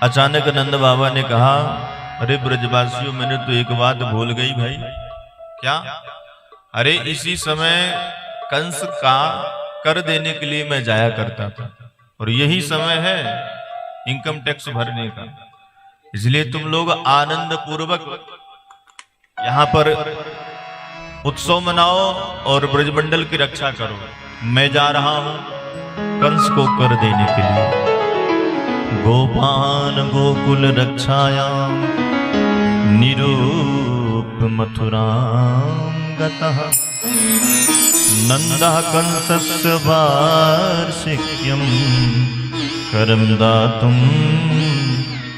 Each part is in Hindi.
अचानक नंद बाबा ने कहा, अरे ब्रजवासियों, मैंने तो एक बात भूल गई भाई। क्या? अरे इसी समय कंस का कर देने के लिए मैं जाया करता था, और यही समय है इनकम टैक्स भरने का। इसलिए तुम लोग आनंद पूर्वक यहां पर उत्सव मनाओ और ब्रजमंडल की रक्षा करो। मैं जा रहा हूं कंस को कर देने के लिए। गोपान गोकुल रक्षायाम निरूप मथुरां गतः नंदः कंसस्य वार्षिक्यं करं दातुं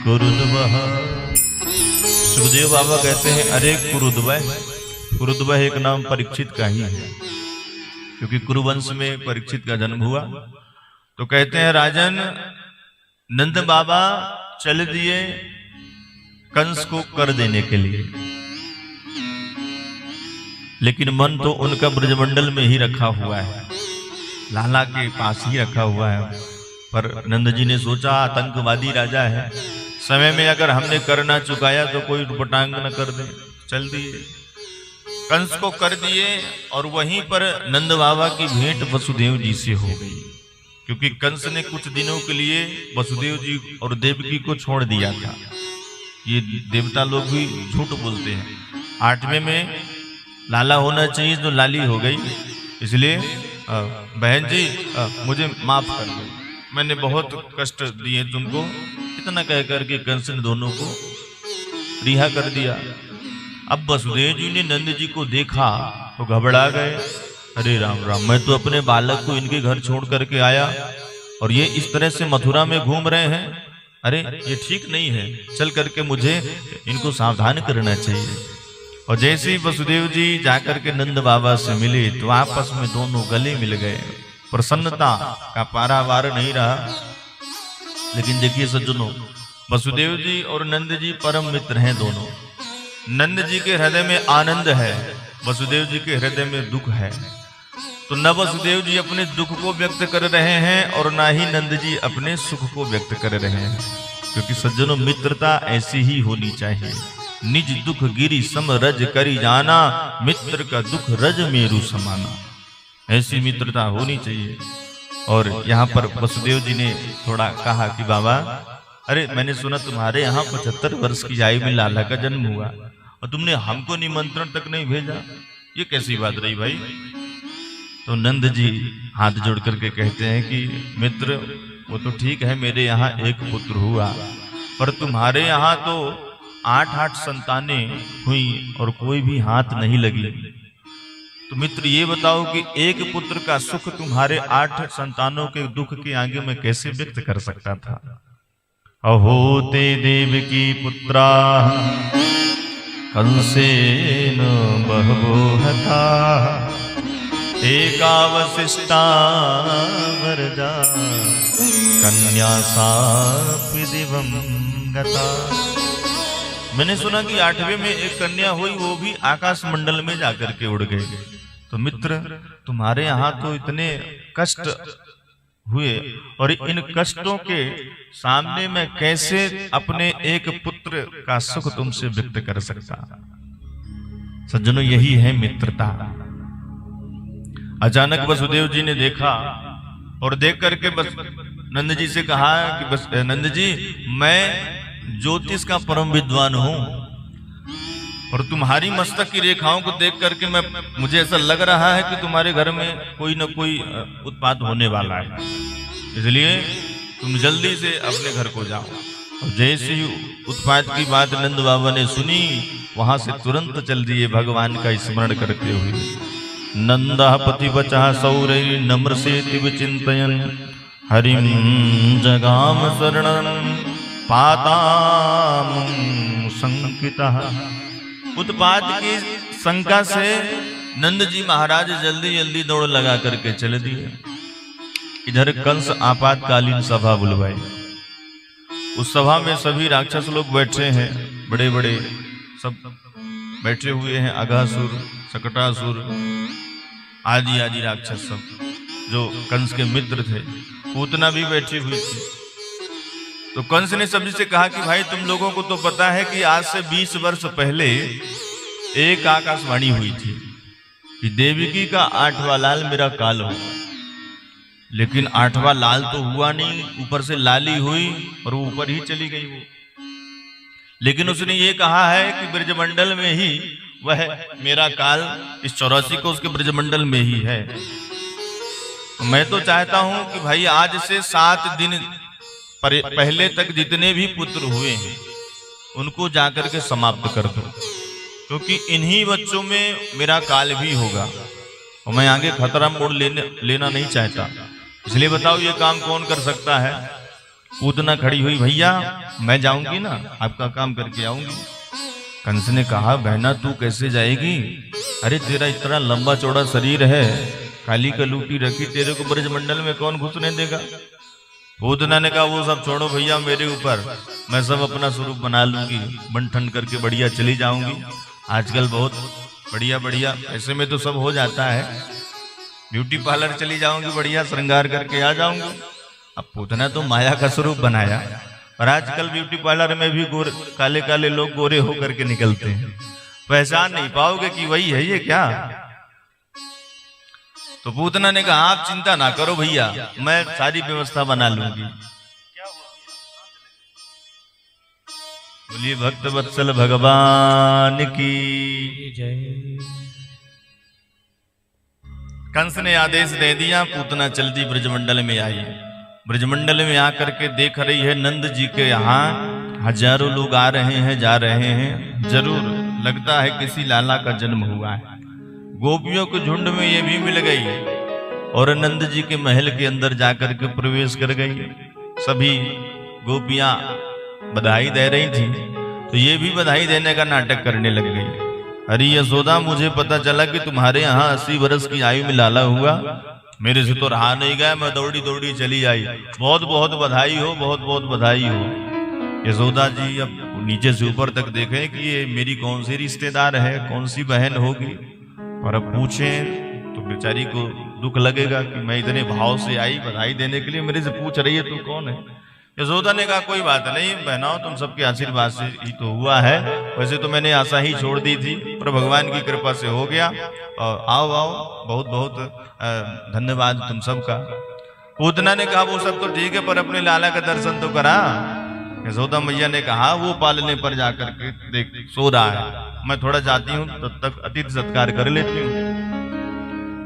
कुरुद्वः। सुखदेव बाबा कहते हैं, अरे कुरुद्वह एक नाम परीक्षित का ही है, क्योंकि कुरुवंश में परीक्षित का जन्म हुआ। तो कहते हैं, राजन नंद बाबा चल दिए कंस को कर देने के लिए, लेकिन मन तो उनका ब्रजमंडल में ही रखा हुआ है, लाला के पास ही रखा हुआ है। पर नंद जी ने सोचा, आतंकवादी राजा है, समय में अगर हमने कर ना चुकाया तो कोई पटांग न कर दे। चल दिए, कंस को कर दिए, और वहीं पर नंद बाबा की भेंट वसुदेव जी से हो गई, क्योंकि कंस ने कुछ दिनों के लिए वसुदेव जी और देवकी को छोड़ दिया था। ये देवता लोग भी झूठ बोलते हैं। 8वें में लाला होना चाहिए तो लाली हो गई। इसलिए बहन जी मुझे माफ कर दो, मैंने बहुत कष्ट दिए तुमको। इतना कह करके कंस ने दोनों को रिहा कर दिया। अब वसुदेव जी ने नंद जी को देखा तो घबरा गए। अरे राम राम, मैं तो अपने बालक को इनके घर छोड़ करके आया, और ये इस तरह से मथुरा में घूम रहे हैं। अरे ये ठीक नहीं है, चल करके मुझे इनको सावधान करना चाहिए। और जैसे ही वसुदेव जी जाकर के नंद बाबा से मिले तो आपस में दोनों गले मिल गए। प्रसन्नता का पारावार नहीं रहा। लेकिन देखिए सज्जनों, वसुदेव जी और नंद जी परम मित्र हैं दोनों। नंद जी के हृदय में आनंद है, वसुदेव जी के हृदय में दुख है। तो न वसुदेव जी अपने दुख को व्यक्त कर रहे हैं और ना ही नंद जी अपने सुख को व्यक्त कर रहे हैं, क्योंकि सज्जनों मित्रता ऐसी ही होनी चाहिए। निज दुख गिरी सम रज करी जाना, मित्र का दुख रज मेरु समाना। ऐसी मित्रता होनी चाहिए। और यहाँ पर वसुदेव जी ने थोड़ा कहा कि बाबा, अरे मैंने सुना तुम्हारे यहाँ 75 वर्ष की आयु में लाला का जन्म हुआ और तुमने हमको निमंत्रण तक नहीं भेजा, ये कैसी बात रही भाई? तो नंद जी हाथ जोड़ करके कहते हैं कि मित्र, वो तो ठीक है, मेरे यहाँ एक पुत्र हुआ, पर तुम्हारे यहाँ तो 8-8 संतानें हुई और कोई भी हाथ नहीं लगी। तो मित्र ये बताओ कि एक पुत्र का सुख तुम्हारे 8 संतानों के दुख के आगे मैं कैसे व्यक्त कर सकता था? अहो ते देवकी पुत्रा कंसेन बहवो हता, एका वसिष्ठा वरदा कन्या सापि दिवं गता। मैंने सुना कि 8वें में एक कन्या हुई, वो भी आकाश मंडल में जाकर के उड़ गई। तो मित्र, तुम्हारे यहाँ तो इतने कष्ट हुए, और इन कष्टों के सामने मैं कैसे अपने एक पुत्र का सुख तुमसे व्यक्त कर सकता? सज्जनों, यही है मित्रता। अचानक वसुदेव जी ने देखा और देख करके बस नंद जी से कहा कि बस नंद जी, मैं ज्योतिष का परम विद्वान हूं, और तुम्हारी मस्तक की रेखाओं को देख करके मुझे ऐसा लग रहा है कि तुम्हारे घर में कोई न कोई उत्पात होने वाला है, इसलिए तुम जल्दी से अपने घर को जाओ। और जैसे ही उत्पात की बात नंद बाबा ने सुनी, वहां से तुरंत चल दिए भगवान का स्मरण करते हुए। नंदः पतिवचः सौरैर् नम्रसेति विचिन्तयन् हरिं जगाम शरणं पातां संकितः। उत्पात की शंका से नंद जी महाराज जल्दी जल्दी दौड़ लगा करके चले दिए। इधर कंस आपातकालीन सभा बुलवाई। उस सभा में सभी राक्षस लोग बैठे हैं, बड़े बड़े सब बैठे हुए हैं, अघासुर, शकटासुर आदि आदि राक्षस सब जो कंस के मित्र थे, पूतना भी बैठी हुई थी। तो कंस ने सभी से कहा कि भाई तुम लोगों को तो पता है कि आज से 20 वर्ष पहले एक आकाशवाणी हुई थी कि देवकी का 8वां लाल मेरा काल होगा, लेकिन 8वां लाल तो हुआ नहीं, ऊपर से लाली हुई और वो ऊपर ही चली गई वो। लेकिन उसने ये कहा है कि ब्रजमंडल में ही वह मेरा काल, इस 84 को उसके ब्रजमंडल में ही है। मैं तो चाहता हूं कि भाई आज से 7 दिन पहले तक जितने भी पुत्र हुए हैं उनको जाकर के समाप्त कर दो, क्योंकि इन्हीं बच्चों में मेरा काल भी होगा और मैं आगे खतरा मोड़ लेना नहीं चाहता। इसलिए बताओ ये काम कौन कर सकता है? पूतना खड़ी हुई, भैया मैं जाऊंगी ना, आपका काम करके आऊंगी। कंस ने कहा बहना तू कैसे जाएगी? अरे तेरा इतना लंबा चौड़ा शरीर है, काली कलूटी रखी, तेरे को ब्रजमंडल में कौन घुसने देगा? पूतना ने कहा वो सब छोड़ो भैया, मेरे ऊपर, मैं सब अपना स्वरूप बना लूंगी, बन ठन करके बढ़िया चली जाऊंगी। आजकल बहुत बढ़िया बढ़िया, ऐसे में तो सब हो जाता है, ब्यूटी पार्लर चली जाऊंगी, बढ़िया श्रृंगार करके आ जाऊंगी। अब पूतना तो माया का स्वरूप बनाया, और आजकल ब्यूटी पार्लर में भी काले काले लोग गोरे होकर के निकलते हैं, पहचान नहीं पाओगे कि वही है ये क्या? तो पूतना ने कहा आप चिंता ना करो भैया, मैं सारी व्यवस्था बना लूंगी। बोलिए भक्त वत्सल भगवान की जय। कंस ने आदेश दे दिया, पूतना चलती ब्रजमंडल में आई। ब्रजमंडल में आकर के देख रही है नंद जी के यहाँ हजारों लोग आ रहे हैं, जा रहे हैं, जरूर लगता है किसी लाला का जन्म हुआ है। गोपियों के झुंड में ये भी मिल गई और नंद जी के महल के अंदर जाकर के प्रवेश कर गई। सभी गोपियां बधाई दे रही थी, तो ये भी बधाई देने का नाटक करने लग गई। अरे यशोदा, मुझे पता चला कि तुम्हारे यहाँ 80 वर्ष की आयु में लाला हुआ, मेरे से तो रहा नहीं गया, मैं दौड़ी दौड़ी चली आई। बहुत बहुत बधाई हो, बहुत बहुत बधाई हो। यशोदा जी अब नीचे से ऊपर तक देखें कि ये मेरी कौन सी रिश्तेदार है, कौन सी बहन होगी, और अब पूछें तो बेचारी को दुख लगेगा कि मैं इतने भाव से आई बधाई देने के लिए, मेरे से पूछ रही है तू कौन है। यशोदा ने कहा कोई बात नहीं बहनाओ, तुम सबके आशीर्वाद से ही तो हुआ है, वैसे तो मैंने आशा ही छोड़ दी थी, पर भगवान की कृपा से हो गया, और आओ आओ, बहुत बहुत धन्यवाद तुम सबका। पूतना ने कहा वो सब तो ठीक है, पर अपने लाला का दर्शन तो करा। यशोदा मैया ने कहा वो पालने पर जाकर के देख सो रहा है, मैं थोड़ा जाती हूँ, तब तक अतिथि सत्कार कर लेती हूँ।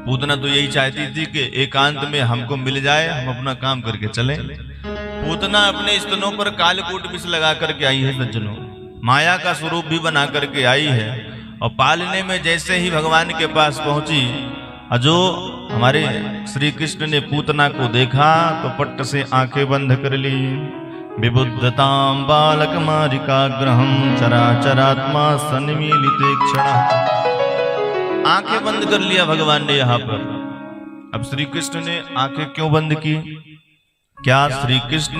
पूतना तो यही चाहती थी कि एकांत में हमको मिल जाए, हम अपना काम करके चलें। पूतना अपने स्तनों पर कालकूट विष लगा करके आई है सज्जनों, माया का स्वरूप भी बना करके आई है, और पालने में जैसे ही भगवान के पास पहुंची, जो हमारे श्री कृष्ण ने पूतना को देखा तो पट्ट से आंखें बंद कर ली। विबुद्धतां बालकमारिकाग्रहं चराचरात्मा सन्मीलिते क्षणः। आंखें बंद कर लिया भगवान ने यहाँ पर। अब श्री कृष्ण ने आंखें क्यों बंद की? क्या श्री कृष्ण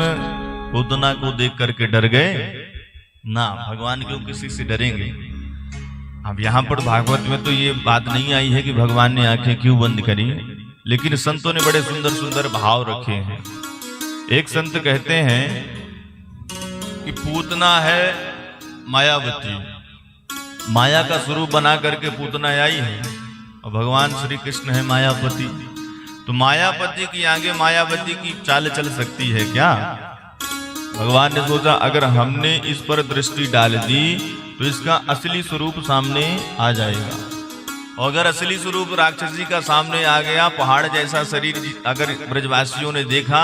पूतना को देख करके डर गए? ना, भगवान क्यों किसी से डरेंगे। अब यहाँ पर भागवत में तो ये बात नहीं आई है कि भगवान ने आंखें क्यों बंद करी, लेकिन संतों ने बड़े सुंदर सुंदर भाव रखे हैं। एक संत कहते हैं कि पूतना है मायावती, माया का स्वरूप बना करके पूतना आई है, और भगवान श्री कृष्ण है मायापति। तो मायापति की आगे मायावती की चाल चल सकती है क्या? भगवान ने सोचा अगर हमने इस पर दृष्टि डाल दी तो इसका असली स्वरूप सामने आ जाएगा, और अगर असली स्वरूप राक्षसी का सामने आ गया, पहाड़ जैसा शरीर अगर ब्रजवासियों ने देखा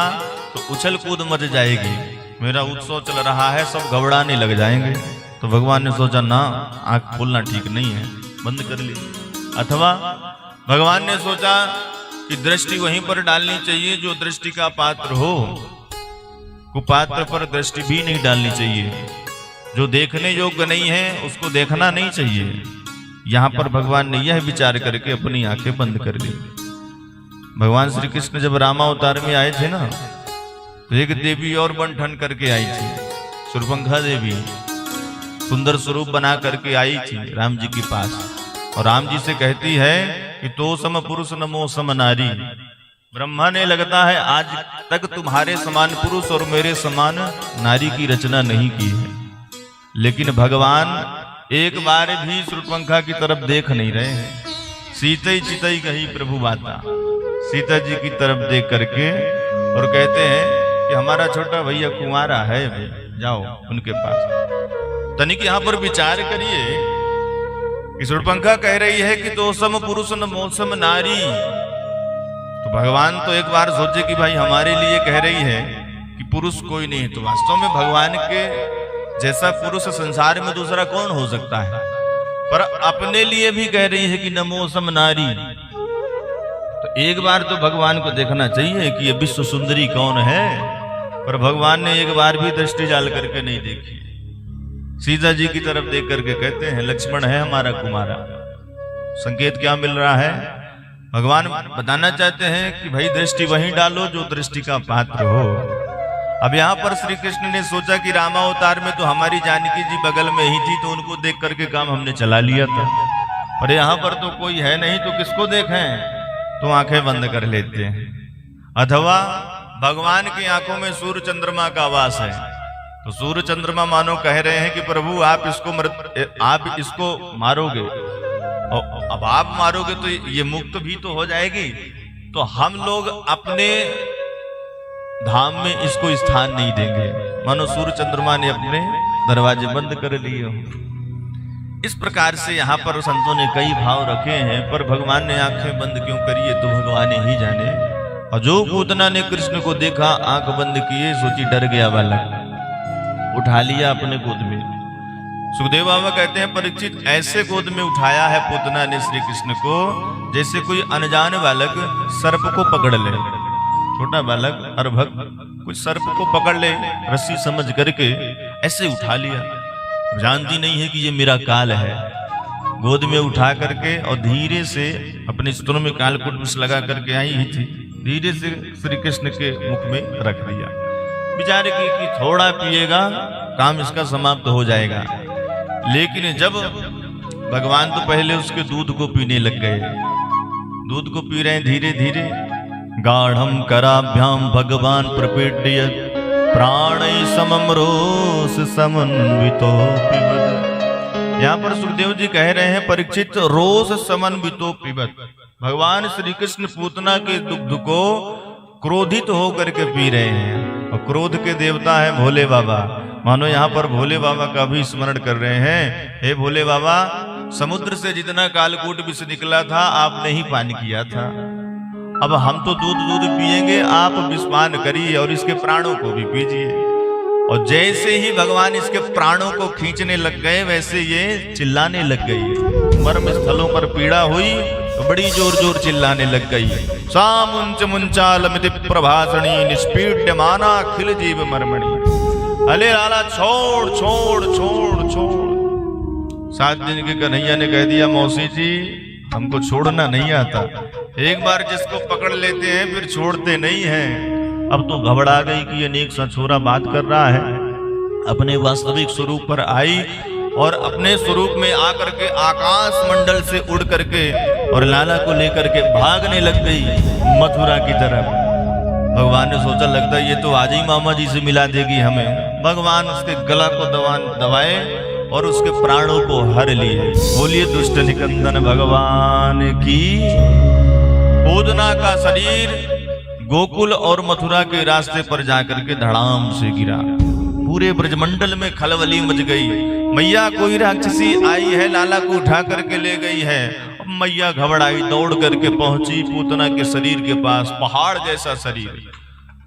तो उछल कूद मच जाएगी, मेरा उत्सव चल रहा है, सब घबराने लग जाएंगे। तो भगवान ने सोचा ना, आंख खोलना ठीक नहीं है, बंद कर ली। अथवा भगवान ने सोचा कि दृष्टि वहीं पर डालनी चाहिए जो दृष्टि का पात्र हो, कुपात्र पर दृष्टि भी नहीं डालनी चाहिए, जो देखने योग्य नहीं है उसको देखना नहीं चाहिए। यहाँ पर भगवान ने यह विचार करके अपनी आंखें बंद कर ली। भगवान श्री कृष्ण जब रामावतार में आए थे ना, तो एक देवी और बन ठन करके आई थी, शूर्पणखा देवी, सुंदर स्वरूप बना करके आई थी राम जी के पास, और राम जी से कहती है कि तो सम पुरुष नमो सम नारी, ब्रह्मा ने लगता है आज तक तुम्हारे समान पुरुष और मेरे समान नारी की रचना नहीं की है, लेकिन भगवान एक बार भी शूर्पणखा की तरफ देख नहीं रहे हैं। सीतई चितई कही प्रभु बाता, सीता जी की तरफ देख करके और कहते हैं कि हमारा छोटा भैया कुंवारा है, जाओ उनके पास। तनिक यहाँ पर विचार करिए कि शूर्पणखा कह रही है कि दोसम पुरुष न मौसम नारी, तो भगवान तो एक बार सोचे कि भाई हमारे लिए कह रही है कि पुरुष कोई नहीं है, तो वास्तव में भगवान के जैसा पुरुष संसार में दूसरा कौन हो सकता है, पर अपने लिए भी कह रही है कि न मौसम नारी। तो एक बार तो भगवान को देखना चाहिए कि ये विश्व सुंदरी कौन है, पर भगवान ने एक बार भी दृष्टि डाल करके नहीं देखी। सीता जी की तरफ देख करके कहते हैं लक्ष्मण है हमारा कुमारा। संकेत क्या मिल रहा है? भगवान बताना चाहते हैं कि भाई दृष्टि वहीं डालो जो दृष्टि का पात्र हो। अब यहाँ पर श्री कृष्ण ने सोचा कि रामावतार में तो हमारी जानकी जी बगल में ही थी, तो उनको देख करके काम हमने चला लिया था, पर यहाँ पर तो कोई है नहीं, तो किसको देखें? तो आंखें बंद कर लेते हैं। अथवा भगवान की आंखों में सूर्य चंद्रमा का वास है, तो सूर्य चंद्रमा मानो कह रहे हैं कि प्रभु आप इसको मारोगे, और अब आप मारोगे तो ये मुक्त भी तो हो जाएगी, तो हम लोग अपने धाम में इसको स्थान नहीं देंगे। मानो सूर्य चंद्रमा ने अपने दरवाजे बंद कर लिए हो। इस प्रकार से यहाँ पर संतों ने कई भाव रखे हैं, पर भगवान ने आंखें बंद क्यों करी है तो भगवान ही जाने। और जो पूतना ने कृष्ण को देखा आंख बंद किए, सोची डर गया बालक, उठा लिया अपने गोद में। सुखदेव बाबा कहते हैं परीक्षित ऐसे गोद में उठाया है पूतना ने श्री कृष्ण को जैसे कोई अनजान बालक सर्प को पकड़ ले। छोटा बालक अर्भक कुछ सर्प को पकड़ ले रस्सी समझ करके ऐसे उठा लिया, जानती नहीं है कि ये मेरा काल है। गोद में उठा करके और धीरे से अपने स्तनों में कालकूट विष लगा करके आई ही थी, धीरे से श्री कृष्ण के मुख में रख दिया। विचार की कि थोड़ा पिएगा काम इसका समाप्त हो जाएगा, लेकिन जब भगवान तो पहले उसके दूध को पीने लग गए, दूध को पी रहे हैं धीरे धीरे। गाढ़म कराभ्याम भगवान प्रपेड्य प्राणै समम रोष समन्वितो पिबत। यहाँ पर सुखदेव जी कह रहे हैं परीक्षित रोष समन्वितो पिबत। भगवान श्री कृष्ण पूतना के दुग्ध को क्रोधित होकर के पी रहे हैं, और क्रोध के देवता है भोले बाबा। मानो यहाँ पर भोले बाबा का भी स्मरण कर रहे हैं, हे भोले बाबा समुद्र से जितना कालकूट विष निकला था आपने ही पान किया था, अब हम तो दूध पिएंगे, आप विषपान करिए और इसके प्राणों को भी पीजिए। और जैसे ही भगवान इसके प्राणों को खींचने लग गए वैसे ये चिल्लाने लग गई। मर्म स्थलों पर पीड़ा हुई तो बड़ी जोर जोर चिल्लाने लग गई। सामुंच मुंचालमिति प्रभासणी निष्पीड्यमाना खिल जीव मर्मणि। अले लाला छोड़ छोड़ छोड़ छोड़। 7 दिन के कन्हैया ने कह दिया मौसी जी हमको छोड़ना नहीं आता, एक बार जिसको पकड़ लेते हैं फिर छोड़ते नहीं हैं। अब तो घबरा गई कि ये नेक सा छोरा बात कर रहा है, अपने वास्तविक स्वरूप पर आई और अपने स्वरूप में आकर के आकाश मंडल से उड़ करके और लाला को लेकर के भागने लग गई मथुरा की तरफ। भगवान ने सोचा लगता है ये तो आज ही मामा जी से मिला देगी हमें। भगवान उसके गला को दबाए और उसके प्राणों को हर लिए। बोलिए दुष्ट निकंदन भगवान की। पूतना का शरीर गोकुल और मथुरा के रास्ते पर जाकर के धड़ाम से गिरा। पूरे ब्रजमंडल में खलबली मच गई। मैया कोई राक्षसी आई है, लाला को उठा करके ले गई है। अब मैया घबराई, दौड़ करके पहुंची पूतना के शरीर के पास। पहाड़ जैसा शरीर,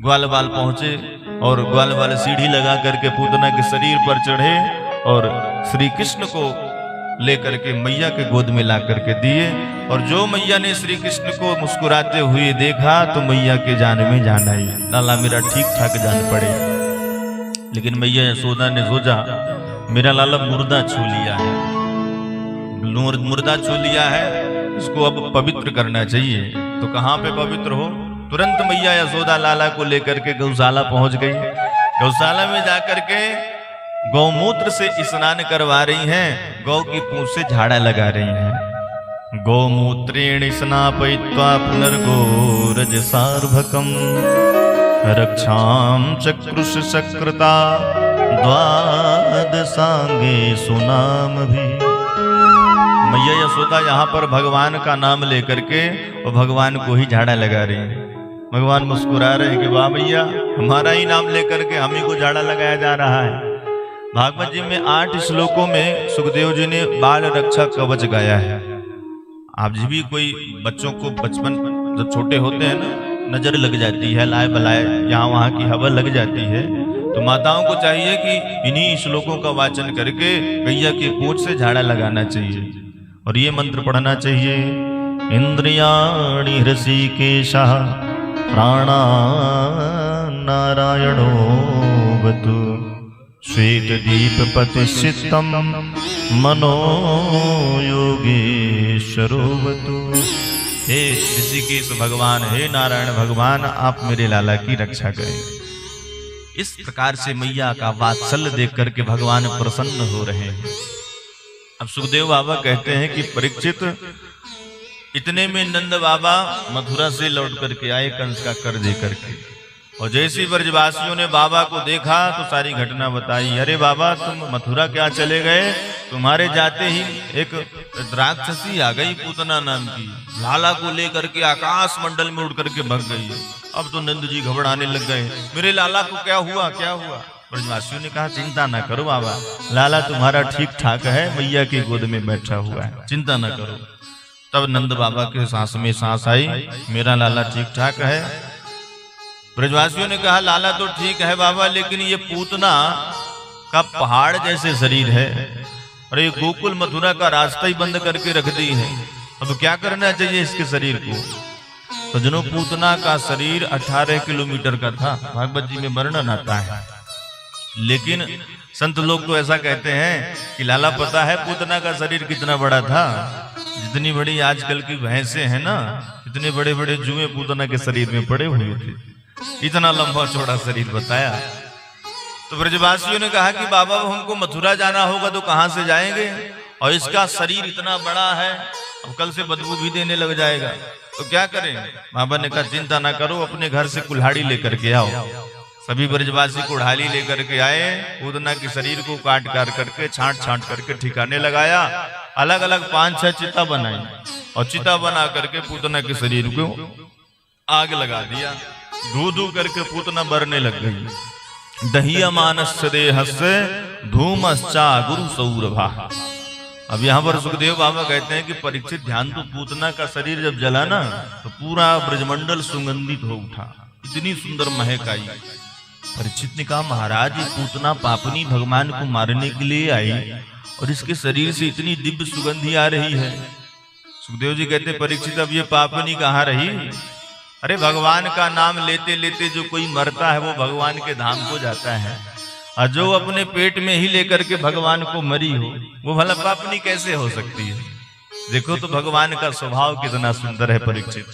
ग्वाल बाल पहुंचे और ग्वाल बाल सीढ़ी लगा करके पूतना के शरीर पर चढ़े और श्री कृष्ण को लेकर के मैया के गोद में ला करके दिए। और जो मैया ने श्री कृष्ण को मुस्कुराते हुए देखा तो मैया के जान में जान आई। लाला मेरा ठीक ठाक जान पड़े। लेकिन मैया यशोदा ने सोचा मेरा लाला मुर्दा छू लिया है, मुर्दा छू लिया है, इसको अब पवित्र करना चाहिए। तो कहाँ पे पवित्र हो? तुरंत मैया यशोदा लाला को लेकर के गौशाला पहुंच गई। गौशाला में जाकर के गौमूत्र से स्नान करवा रही हैं, गौ की पूंछ से झाड़ा लगा रही हैं। गोमूत्रेण स्नापयित्वा पुनर्गोरजसार्भकम् रक्षां चक्रुष सकृता द्वादशांगे सुनाम भी। मैया यशोदा यहाँ पर भगवान का नाम लेकर के और भगवान को ही झाड़ा लगा रही है। भगवान मुस्कुरा रहे हैं कि वाह भैया, हमारा ही नाम लेकर के हम ही को झाड़ा लगाया जा रहा है। भागवत जी में 8 श्लोकों में सुखदेव जी ने बाल रक्षा कवच गाया है। आप जी भी कोई बच्चों को बचपन जब छोटे होते हैं ना, नजर लग जाती है, लाए बलाए यहाँ वहाँ की हवा लग जाती है, तो माताओं को चाहिए कि इन्हीं श्लोकों का वाचन करके गैया की पूंछ से झाड़ा लगाना चाहिए और ये मंत्र पढ़ना चाहिए। इंद्रियाणि हृषिकेशः प्राणा नारायणो वतु श्वेत दीप प्रतिष्ठितम मनो योगेश्वरो वतु। हे ऋषिकेश भगवान, हे नारायण भगवान, आप मेरे लाला की रक्षा करें। इस प्रकार से मैया का वात्सल्य देख करके भगवान प्रसन्न हो रहे हैं। अब सुखदेव बाबा कहते हैं कि परीक्षित, इतने में नंद बाबा मथुरा से लौट करके आए कंस का कर दे करके, और जैसे ब्रजवासियों ने बाबा को देखा तो सारी घटना बताई। अरे बाबा, तुम मथुरा क्या चले गए? तुम्हारे जाते ही एक राक्षसी आ गई पूतना नाम की, लाला को लेकर के आकाश मंडल में उड़ करके भग गई। अब तो नंद जी घबराने लग गए, मेरे लाला को क्या हुआ, क्या हुआ? ब्रजवासियों ने कहा चिंता ना करो बाबा, लाला तुम्हारा ठीक ठाक है, मैया की गोद में बैठा हुआ है, चिंता ना करो। तब नंद बाबा के सांस में सांस आई, मेरा लाला ठीक ठाक है। ब्रजवासियों ने कहा लाला तो ठीक है बाबा, लेकिन ये पूतना का पहाड़ जैसे शरीर है और ये गोकुल मथुरा का रास्ता ही बंद करके रख दी है, अब क्या करना चाहिए इसके शरीर को? तो जनों, पूतना का शरीर 18 किलोमीटर का था, भागवत जी में वर्णन आता है। लेकिन संत लोग तो ऐसा कहते हैं कि लाला पता है पूतना का शरीर कितना बड़ा था? जितनी बड़ी आजकल की भैंसे हैं ना, इतने बड़े बड़े जुए पूतना के शरीर में पड़े हुए थे, इतना लंबा चौड़ा शरीर बताया। तो ब्रजवासियों ने कहा कि बाबा हमको मथुरा जाना होगा तो कहां से जाएंगे, और इसका शरीर इतना बड़ा है, अब कल से बदबू भी देने लग जाएगा, तो क्या करें? बाबा ने कहा चिंता ना करो, अपने घर से कुल्हाड़ी लेकर के आओ। सभी ब्रजवासी कुल्हाड़ी लेकर के आए, पूतना के शरीर को काट काट करके छांट छांट करके ठिकाने लगाया, अलग अलग 5-6 चिता बनाई और चिता बना करके पूतना के शरीर को आग लगा दिया। धू धू करके पूतना बरने लग गई। दह्यमानस्य देहस्य धूमश्चा गुरु सौरभा। अब यहाँ पर सुखदेव बाबा कहते हैं कि परीक्षित ध्यान, तो पूतना का शरीर जब जला ना तो पूरा ब्रजमंडल सुगंधित हो उठा, इतनी सुंदर महक आई। परीक्षित ने कहा महाराज, ये पूतना पापनी भगवान को मारने के लिए आई और इसके शरीर से इतनी दिव्य सुगंधी आ रही है। सुखदेव जी कहते परीक्षित, अब ये पापनी कहाँ रही? अरे भगवान का नाम लेते लेते जो कोई मरता है वो भगवान के धाम को जाता है, और जो अपने पेट में ही लेकर के भगवान को मरी हो वो भला पापनी कैसे हो सकती है? देखो तो भगवान का स्वभाव कितना सुंदर है परीक्षित।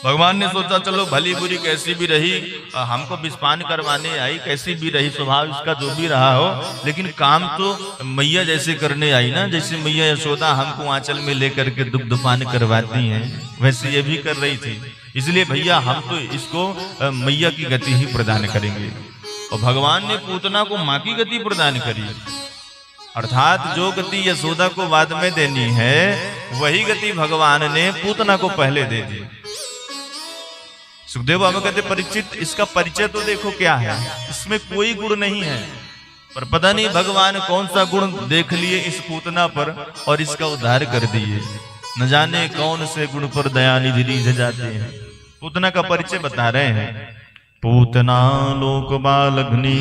भगवान ने सोचा चलो भली बुरी कैसी भी रही, हमको विस्पान करवाने आई, कैसी भी रही स्वभाव इसका जो भी रहा हो, लेकिन काम तो मैया जैसे करने आई ना, जैसे मैया यशोदा हमको आंचल में लेकर के दुग्धपान करवाती हैं, वैसे ये भी कर रही थी। इसलिए भैया हम तो इसको मैया की गति ही प्रदान करेंगे। और भगवान ने पूतना को माँ की गति प्रदान करी, अर्थात जो गति यशोदा को बाद में देनी है वही गति भगवान ने पूतना को पहले दे दी। सुखदेव बाबा कहते परीक्षित, इसका परिचय तो देखो क्या है, इसमें कोई गुण नहीं है, पर पता नहीं भगवान कौन सा गुण देख लिए इस पूतना पर और इसका उद्धार कर दिए। न जाने कौन से गुण पर दयानिधि रीझ जाते हैं। पूतना का परिचय बता रहे हैं। पूतना लोक बालग्नि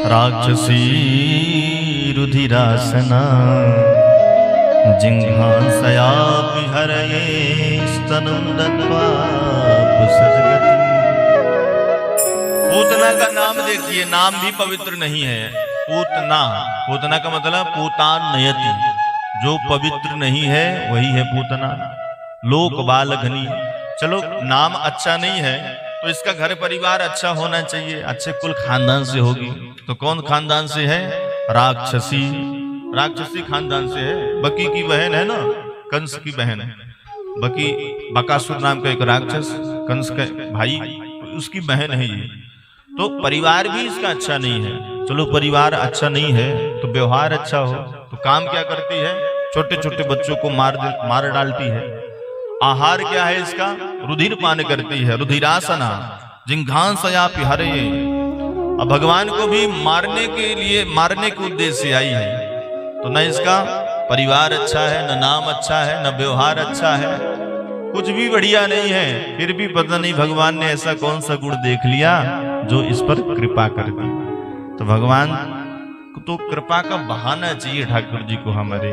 राक्षसी रुधिरासना जिंघांसया विहरये स्तनं दत्वा पुसजगति। पूतना का नाम देखिए, नाम भी पवित्र नहीं है। पूतना, पूतना का मतलब पूतान नयति, जो पवित्र नहीं है वही है पूतना। लोक बालघनी, चलो नाम अच्छा नहीं है तो इसका घर परिवार अच्छा होना चाहिए, अच्छे कुल खानदान से होगी। तो कौन खानदान से है? राक्षसी, राक्षसी खानदान से है। बकी की बहन है ना, कंस की बहन है, बाकी बकासुर नाम का एक राक्षस कंस का भाई, उसकी बहन है ये। तो परिवार भी इसका अच्छा नहीं है। चलो परिवार अच्छा नहीं है तो व्यवहार अच्छा हो, तो काम क्या करती है, छोटे छोटे बच्चों को मार डालती है। आहार क्या है इसका, रुधिर पान करती है, रुधिरासना जिंघांसया पिहरे। अब भगवान को भी मारने के लिए, मारने के उद्देश्य से आई है। तो न इसका परिवार अच्छा है, न नाम अच्छा है, न व्यवहार अच्छा है, कुछ भी बढ़िया नहीं है। फिर भी पता नहीं भगवान ने ऐसा कौन सा गुण देख लिया जो इस पर कृपा कर दी। तो भगवान को तो कृपा का बहाना चाहिए ठाकुर जी को, हमारे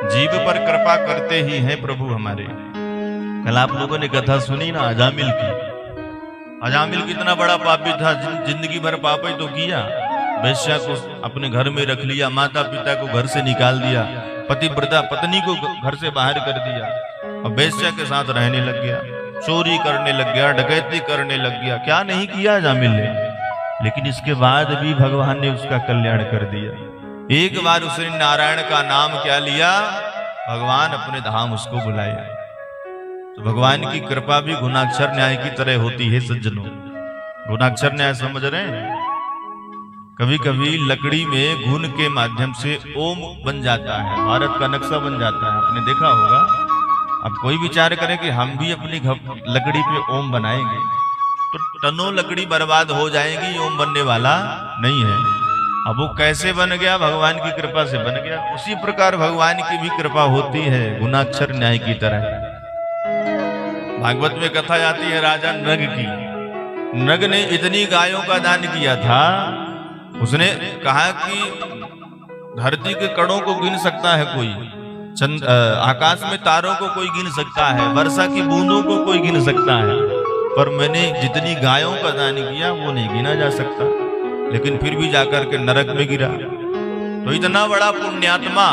जीव पर कृपा करते ही हैं प्रभु हमारे। कल आप लोगों ने कथा सुनी ना अजामिल की। अजामिल कितना बड़ा पापी था, जिंदगी भर पाप ही तो किया। वैश्या को अपने घर में रख लिया, माता पिता को घर से निकाल दिया, पतिव्रता पत्नी को घर से बाहर कर दिया और वैश्या के साथ रहने लग गया, चोरी करने लग गया, डकैती करने लग गया। क्या नहीं किया अजामिल ने, लेकिन इसके बाद भी भगवान ने उसका कल्याण कर दिया। एक बार उसने नारायण का नाम क्या लिया, भगवान अपने धाम उसको बुलाया। तो भगवान की कृपा भी गुणाक्षर न्याय की तरह होती है सज्जनों। गुणाक्षर न्याय समझ रहे हैं? कभी कभी लकड़ी में घुन के माध्यम से ओम बन जाता है, भारत का नक्शा बन जाता है, आपने देखा होगा। अब कोई विचार करे कि हम भी अपनी लकड़ी पे ओम बनाएंगे तो टनों लकड़ी बर्बाद हो जाएगी, ओम बनने वाला नहीं है। अब वो कैसे बन गया, भगवान की कृपा से बन गया। उसी प्रकार भगवान की भी कृपा होती है गुणाक्षर न्याय की तरह। भागवत में कथा आती है राजा नग की। नग ने इतनी गायों का दान किया था, उसने कहा कि धरती के कणों को गिन सकता है कोई, आकाश में तारों को कोई गिन सकता है, वर्षा की बूंदों को कोई गिन सकता है, पर मैंने जितनी गायों का दान किया वो नहीं गिना जा सकता। लेकिन फिर भी जाकर के नरक में गिरा। तो इतना बड़ा पुण्यात्मा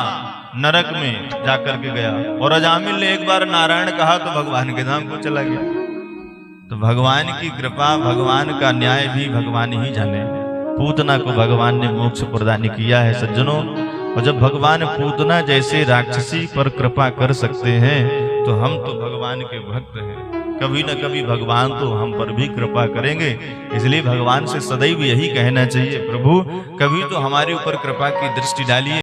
नरक में जाकर के गया। और अजामिल ने एक बार नारायण कहा तो भगवान के धाम को चला गया। तो भगवान की कृपा, भगवान का न्याय भी भगवान ही जाने। पूतना को भगवान ने मोक्ष प्रदान किया है सज्जनों। और जब भगवान पूतना जैसे राक्षसी पर कृपा कर सकते हैं तो हम तो भगवान के भक्त हैं, कभी न कभी भगवान तो हम पर भी कृपा करेंगे। इसलिए भगवान से सदैव यही कहना चाहिए, प्रभु कभी तो हमारे ऊपर कृपा की दृष्टि डालिए।